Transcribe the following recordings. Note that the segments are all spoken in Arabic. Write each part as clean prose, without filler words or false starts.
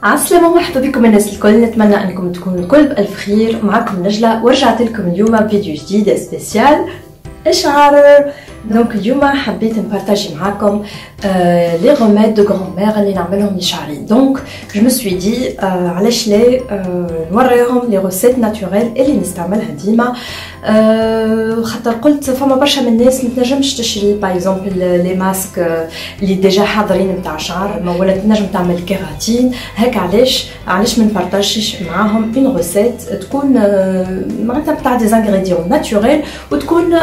عالسلامة ومرحبا بكم الناس الكل. نتمنى انكم تكونوا الكل بألف خير. معكم نجلة ورجعت لكم اليوم بفيديو جديد سبيسيال اشعار. دونك اليوم حبيت نبارطاجي معاكم لي غوميد دو غران-مير اللي نعملهم لشعري. دونك جو مو سوي دي علاش لا نوريهم لي روسيت ناتوريل اللي نستعملها ديما، خاطر قلت فما برشا من الناس متنجمش تشري باغ اكزومبل لي ماسك اللي ديجا حاضرين نتاع شعر، ولا تنجم تعمل كيراتين. هكا علاش ما نبارطاجيش معاهم اون روسيت تكون معناتها بتاع دي انغريديون ناتوريل وتكون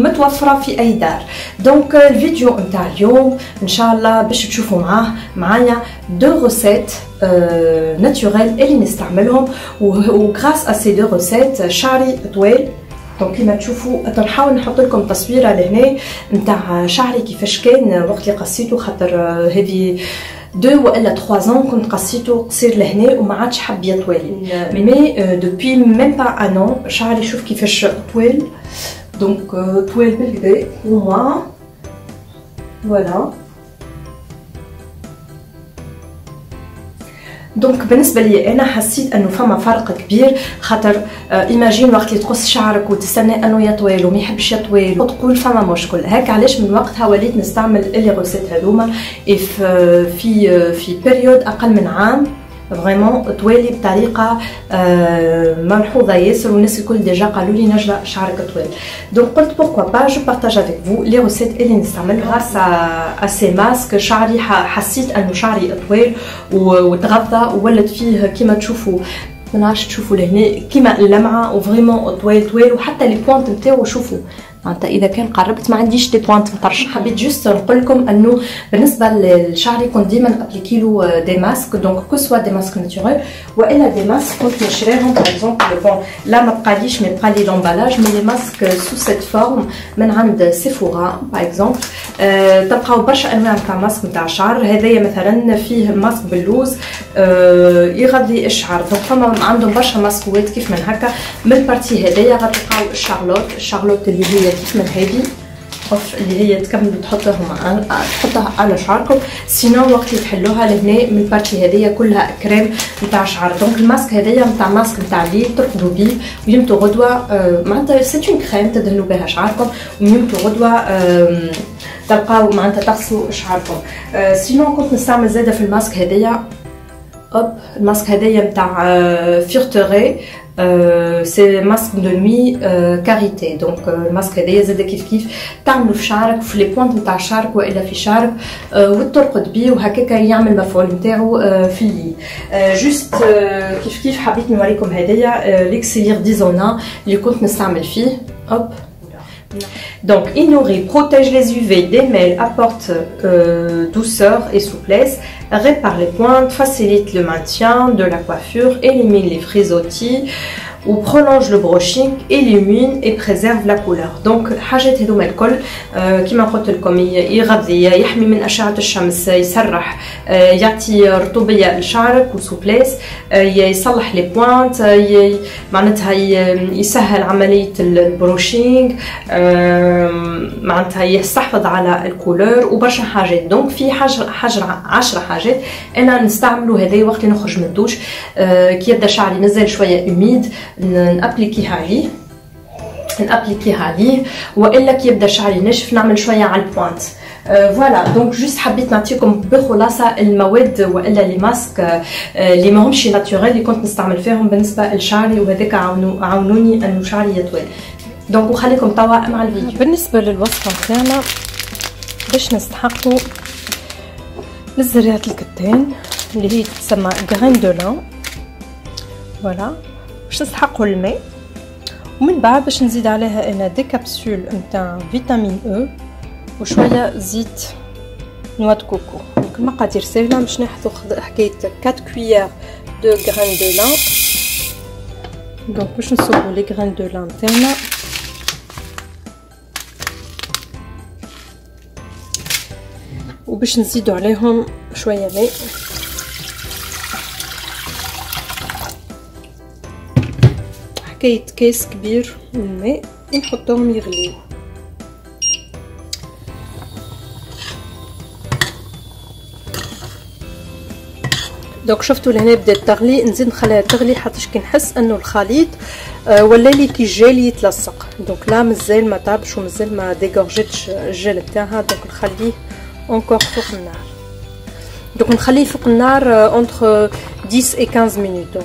متوفره في اي دار. دونك الفيديو نتاع اليوم ان شاء الله باش تشوفوا معايا دو روسيت ناتوريل اللي نستعملهم، وغراس ا سي دو روسيت شعري طويل. دونك كيما تشوفوا نحاول نحط لكم تصويره لهنا نتاع شعري كيفاش كان وقت اللي قصيته، خاطر هذه 2 ولا 3 ans كنت قصيته قصير لهنا وما عادش حب يطول. مي دوبوي ميم با ان ان شعري شوف كيفاش طويل. دونك طويل بالكدا وموا فوالا. دونك بالنسبه لي انا حسيت انه فما فرق كبير، خاطر ايماجين وقت اللي تقص شعرك وتستنى انه يطول وما يحبش يطول وتقول فما مشكل. هكا علاش من وقتها وليت نستعمل لي روسيت هذوما في بيريود اقل من عام فريمون توالي بطريقه ملحوظه ياسر، والناس الكل ديجا قالوا لي نجلة شعرك طويل. دونك قلت بوركوا با جو بارطاج افيك فو لي روسيت اللي نستعملها غاس ا سي ماسك. شعري حسيت انه شعري طويل وتغطى وولت فيه كيما تشوفوا، ما نعرفش تشوفوا لهنا كيما اللمعه وفريمون طويل، وحتى لي بوانت نتاعو شوفوا معناتها اذا كان قربت ما عنديش دي بوانت مطرش. حبيت جوست نقول لكم انه بالنسبه للشعري كنت ديما ابليكيلو دي ماسك، دونك كو سوا دي ماسك ناتوريل والا دي ماسك كنت نشريهم باغ اكزومبل. بون لا ما بقاليش مي بقى لي لومبالاج، مي لي ماسك سو سيت فورم من عند سيفورا باغ اكزومبل. تلقاو برشا انواع تاع ماسك نتاع الشعر. هذايا مثلا فيه ماسك باللوز يغذي الشعر، دونك فما عندهم برشا ماسكوات كيف من هكا. من البارتي هذايا غتلقاو الشارلوت اللي هي كيف من هذه اللي هي تكملوا تحطها على شعركم. سينو وقت اللي تحلوها لهنا من البارتي هذيا كلها كريم نتاع شعر. دونك الماسك هذايا نتاع ماسك نتاع الليل ترقدوا بيه ويمتوا غدوه معناتها سيت اون كريم تدهنوا بها شعركم ويمتوا غدوه تلقاو معناتها تغسلوا شعركم. سينو كنت نستعمل زاده في الماسك هذايا الماسك هذايا نتاع فيرتوري سي ماسك دو نوي كاريتي. دونك الماسك هذايا زاده كيف تعملوا في شعرك في لي بوينت نتاع شعرك والا في شعرك وترقد بيه وهكاكا يعمل المفعول نتاعو في الليل. جوست كيف حبيت نوريكم هذايا ليكسيلير ديزونا اللي كنت نستعمل فيه. Donc il nourrit, protège les UV des mails, apporte douceur et souplesse, répare les pointes, facilite le maintien de la coiffure, élimine les frisottis ou prolonge le brushing, illumine et préserve la couleur. Donc حاجات هذوما الكل كيما قلت لكم يغذي، يحمي من أشعة الشمس، يسرح، يعطي رطوبية لشعرك وسوبليس، يصلح لي بوينت، معناتها يسهل عملية البروشينغ، معناتها يستحفظ على الكولور وبرشا حاجات. دونك في 10 حاجات انا نستعملو هذايا وقت اللي نخرج من الدوش كي يبدا شعري مازال شويه اميد نابليكيها عليه والا كي يبدا شعري ناشف نعمل شويه على البوينت. فوالا دونك جوست حبيت نعطيكم بخلاصه المواد والا لي ماسك اللي ماهمش ناتوريل اللي كنت نستعمل فيهم بالنسبه لشعري، وهذاك عاونوني انه شعري يطول. دونك وخليكم توا مع الفيديو. بالنسبه للوصفه نتاعنا باش نستحقوا الزريعه الكتان اللي هي تسمى غرين دو لان. فوالا باش نستحقوا الماء، ومن بعد باش نزيد عليها انا دي كابسول نتاع فيتامين او وشويه زيت نوا دو كوكو. دونك المقادير سهله، باش ناخذ حكايه 4 كويير دو غرين دو لان. دونك باش نصبوا لي غرين دو لان تاعنا وباش نزيدوا عليهم شويه ماء. حكايه كيس كبير من الماء ونحطوهم يغليو. دونك شفتوا لهنا بدات تغلي، نزيد نخليها تغلي حتى كي نحس انه الخليط ولا لي كي الجيل يتلصق. دونك لا مازال ما طابش ومازال ما ديغورجيتش الجيل نتاعها، دونك نخليه اونكور فوق النار. دونك نخليه فوق النار اونتر 10 و 15 مينوت.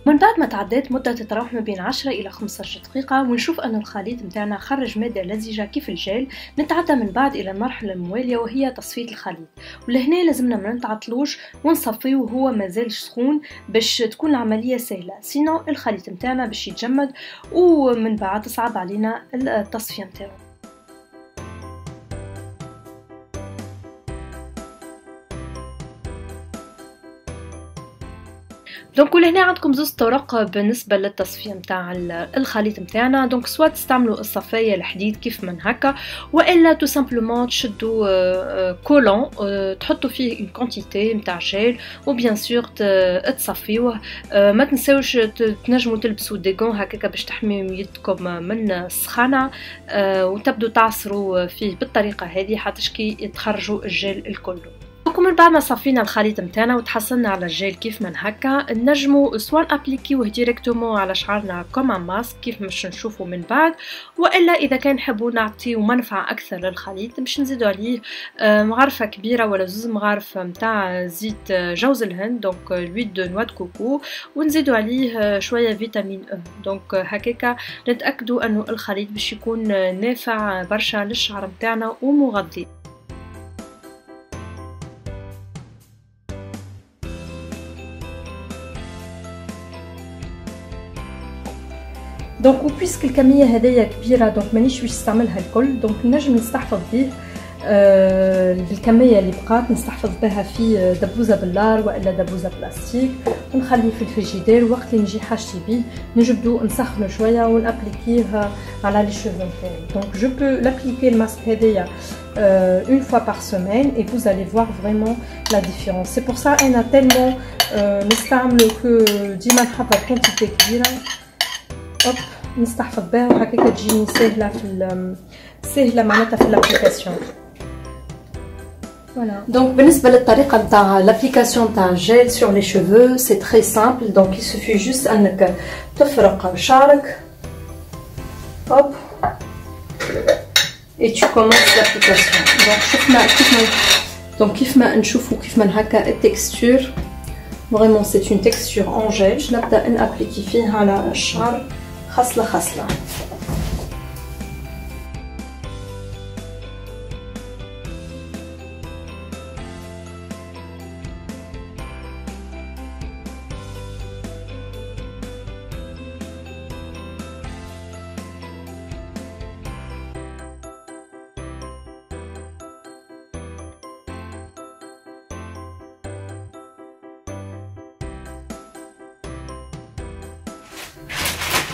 من بعد ما تعدات مدة تتراوح ما بين 10 إلى 15 دقيقة ونشوف أن الخليط متاعنا خرج مادة لزجة كيف الجيل، نتعدى من بعد إلى المرحلة الموالية وهي تصفية الخليط. ولهنا لازمنا ما نتعطلوش ونصفيه وهو مازال سخون باش تكون العملية سهلة، سينو الخليط متاعنا باش يتجمد ومن بعد تصعب علينا التصفية متاعو. دونك ولهنا عندكم زوز طرق بالنسبه للتصفيه نتاع الخليط نتاعنا. دونك سوا تستعملوا الصفايه الحديد كيف من هكا، والا تو سامبلومون تشدوا كولون تحطوا فيه اون كونتيتي نتاع جيل وبيان سور تصفيوه. ما تنساوش تنجموا تلبسوا دي غون هكاك باش تحميو يدكم من السخانه، وتبدو تعصروا فيه بالطريقه هذه حتى كي تخرجوا الجيل الكل. من بعد ما صفينا الخليط نتاعنا وتحصلنا على الجيل كيف من هكا، نجمو سواء ابليكيوه ديريكتومون على شعرنا كوم ان ماسك كيف باش نشوفوا من بعد، والا اذا كان نحبوا نعطيو منفعه اكثر للخليط باش نزيدو عليه مغرفه كبيره ولا زوز مغارف نتاع زيت جوز الهند، دونك لويل دو نوا دو كوكو، ونزيدو عليه شويه فيتامين او. دونك هكاكا نتاكدوا انه الخليط باش يكون نافع برشا للشعر نتاعنا ومغذي. دونك وبيسك الكميه هذيا كبيره دونك مانيش باش نستعملها الكل، دونك نجم نستحفظ بيه الكميه اللي بقات نستحفظ بها في دبوزه باللار والا دبوزه بلاستيك ونخليه في الفريجيدير، وقت اللي نجي حاجتي بيه نجبدو نسخنو شويه ونابليكيه على لي شوفو نتاعي. دونك جو بو لابليكي الماسك هذيا une fois par semaine et vous allez voir vraiment la différence. C'est pour ça انا tellement نستعملو كو ديما نحطها كونتيتي كبيره اوب نستحفظ بها وهكاك تجيني سهله معناتها في الابليكاسيون. Voilà. Donc بالنسبه للطريقه نتاع لابليكاسيون تاع الجيل sur les cheveux c'est très simple. Donc il suffit juste انك تفرق شعرك hop et tu commences l'application. Donc شفنا كيف ما نشوفوا كيف ما هكا التكستور vraiment c'est une texture en gel. نبدا نابليكي فيها على الشعر خصله خصله.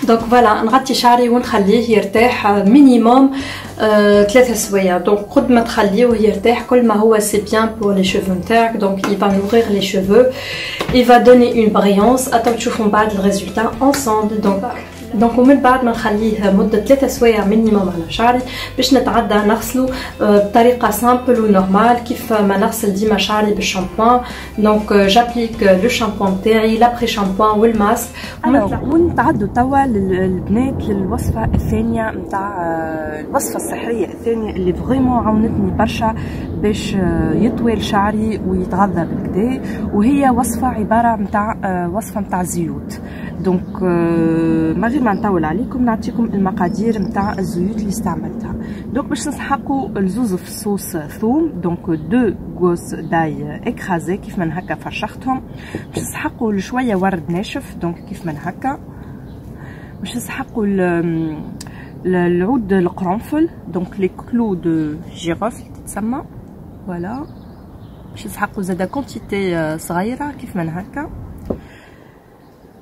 دونك فوالا نغطي شعري ونخليه يرتاح مينيموم 3 سوايع. دونك قد ما تخليوه يرتاح كل ما هو سي بيان بور لي شوفو نتاعك. دونك il va nourrir les cheveux, il va donner une brillance. اتو تشوفوا من بعد الريزولتا انصامبل. دونك ومن بعد ما نخليه مده 3 سوايع مينيموم على شعري باش نتعدى نغسلو بطريقه سامبل ونورمال كيف ما نغسل ديما شعري بالشامبوان. دونك جابليك لو شامبوان تاعي لابري شامبوان والماسك. ونتعدوا توا للبنات للوصفه الثانيه نتاع الوصفه السحريه الثانيه اللي فريمون عاونتني برشا باش يطول شعري ويتغذى بالكدا، وهي وصفه عباره نتاع وصفه نتاع زيوت. دونك ما غير ما نطول عليكم نعطيكم المقادير نتاع الزيوت اللي استعملتها. دونك باش نسحقوا الزوز فصوص ثوم، دونك 2 غوز داي اكرازي كيف من هكا فرشختهم. باش نسحقوا شويه ورد ناشف دونك كيف من هكا. باش نسحقوا العود القرنفل دونك لي كلو دو جيروفل تتسمى فوالا. باش نسحقوا زادا كونتيتي صغيره كيف من هكا.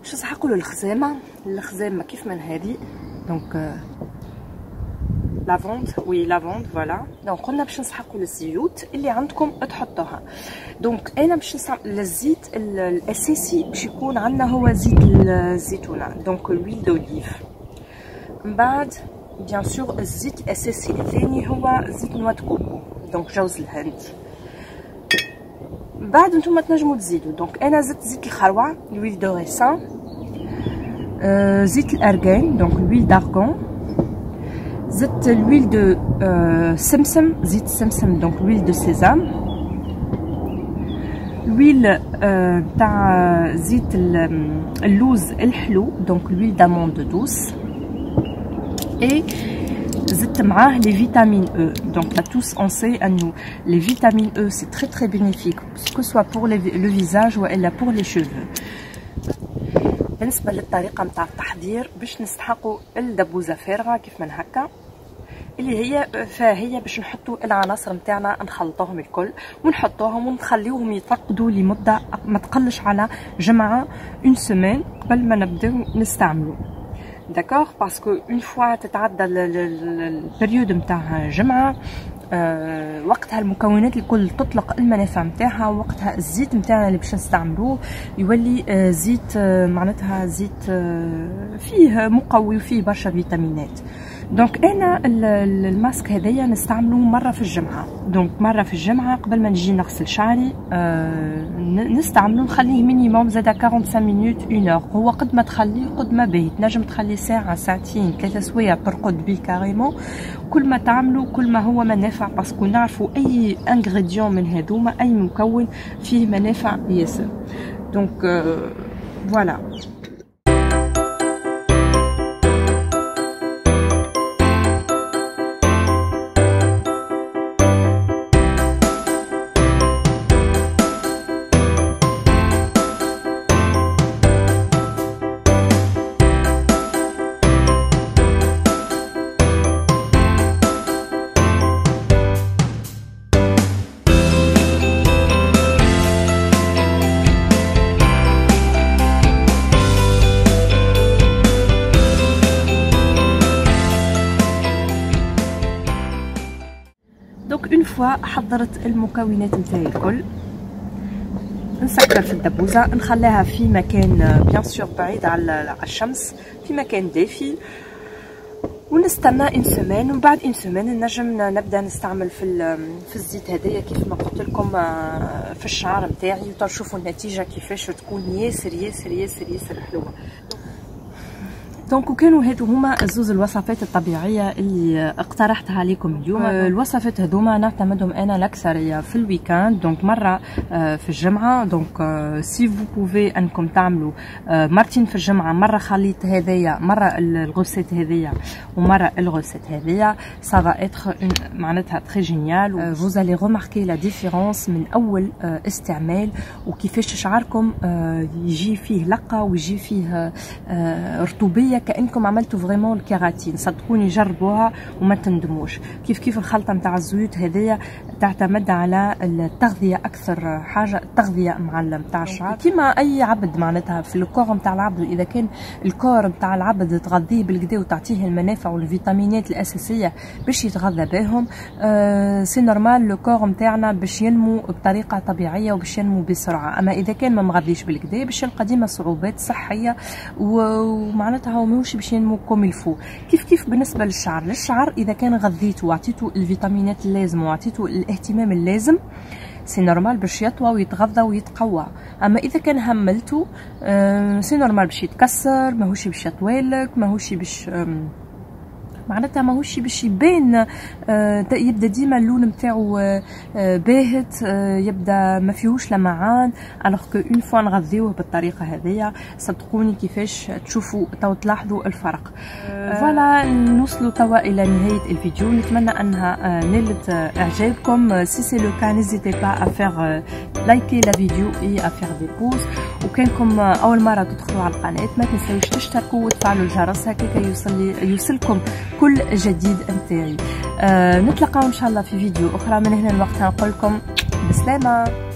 باش نسحقوا له الخزامه كيف من هذه دونك لافوند لافوند فوالا. دونك قلنا باش نسحقوا الزيوت اللي عندكم تحطوها. دونك انا باش نستعمل الزيت الاساسي باش يكون عندنا هو زيت الزيتونه دونك لويل دوليف. من بعد بيان سور الزيت الاساسي الثاني هو زيت نوا دو كوكو دونك جوز الهند. بعد نتوما تنجموا تزيدوا. دونك انا زدت زيت الخروع لويل دو ريسان، زيت الارغان دونك لويل دارغون، زدت لويل دو سمسم زيت السمسم دونك لويل دو سيزام، لويل تاع زيت اللوز الحلو دونك لويل داموند دوس، اي زدت معاه لي فيتامين او. دونك لا توس اون سي انه لي فيتامين او سي تري تري بينيفيك كو سوا بور لو فيزاج والا بور لي شوفو. بالنسبه للطريقه نتاع التحضير باش نستحقوا الدبوزه فارغه كيف من هكا اللي هي فهي باش نحطوا العناصر نتاعنا نخلطوهم الكل ونحطوهم ونخليوهم يتفقدوا لمده ما تقلش على جمعه اون سيمين قبل ما نبداو نستعملوا. داكوغ باسكو اون فوا تتعدى البريود نتاع جمعه وقتها المكونات الكل تطلق المنافع نتاعها، وقتها الزيت نتاعنا اللي باش نستعملوه يولي زيت معناتها زيت فيه مقوي وفيه برشا فيتامينات. دونك انا الماسك هذايا نستعمله مره في الجمعه. دونك مره في الجمعه قبل ما نجي نغسل شعري نستعمله، نخليه مينيموم زاد 45 مينوت 1 اور. هو قد ما تخليه قد ما باهي، تنجم تخليه ساعه ساعتين 3 سوايع ترقد بيه كاريمون. كل ما تعملوا كل ما هو منافع، باسكو نعرفوا اي انغريديون من هذوما اي مكون فيه منافع ياسر. دونك فوالا. دونك اون فوا حضرت المكونات نتاعي الكل نسكر في الدبوزه، نخليها في مكان بيان سور بعيد على الشمس، في مكان دافي، ونستنى اون سيمين. ومن بعد اون سيمين نجم نبدا نستعمل في الزيت هذايا كيف ما قلت لكم في الشعر نتاعي، وتشوفوا النتيجه كيفاش تكون ياسر ياسر ياسر ياسر حلوه. دونك وكانوا هادو هما الزوز الوصفات الطبيعيه اللي اقترحتها عليكم اليوم. الوصفات هذوما نعتمدهم انا الاكثريه في الويكاند، دونك مره في الجمعه. دونك سي فو بوفي انكم تعملوا مرتين في الجمعه، مره خليط هذايا، مره الغوسيت هذايا، ومره الغوسيت هذايا، سا فا اتر معناتها تري جينيال. فوز الي ريماركي لا ديفيرونس من اول استعمال، وكيفاش شعركم يجي فيه لقه ويجي فيه رطوبيه كأنكم عملتوا فريمون الكيراتين. صدقوني جربوها وما تندموش. كيف الخلطه نتاع الزيوت هذيا تعتمد على التغذيه اكثر حاجه، التغذيه مع نتاع الشعر كيما اي عبد معناتها في الكور نتاع العبد. اذا كان الكور نتاع العبد تغذيه بالكدا وتعطيه المنافع والفيتامينات الاساسيه باش يتغذى بهم، سي نورمال لو كور نتاعنا باش ينمو بطريقه طبيعيه وباش ينمو بسرعه. اما اذا كان ما مغذيش بالكدا باش يلقى ديما صعوبات صحيه ومعناتها ماهوش باش ينمو كوم الفو. كيف بالنسبه للشعر اذا كان غذيته وعطيته الفيتامينات اللازمه وعطيته الاهتمام اللازم سي نورمال باش يطوى ويتغذى ويتقوى. اما اذا كان هملته سي نورمال باش يتكسر، ماهوش باش يطويلك، ماهوش باش معناتها ماهوش باش يبان، يبدا ديما اللون نتاعو باهت، يبدا ما فيهوش لمعان. الوغ كو اون فوا نغذيوه بالطريقه هذيا صدقوني كيفاش تشوفوا تو تلاحظوا الفرق. فوالا نوصلوا توا الى نهايه الفيديو. نتمنى انها نالت اعجابكم. سي سي لو كان نيزيتي با افير لايكي لا فيديو اي افير دي بوز. وكانكم اول مره تدخلوا على القناه ما تنساوش تشتركوا وتفعلوا الجرس هكاك يوصلكم كل جديد نتاعي. نتلاقاو ان شاء الله في فيديو اخرى. من هنا الوقت نقول لكم بسلامه.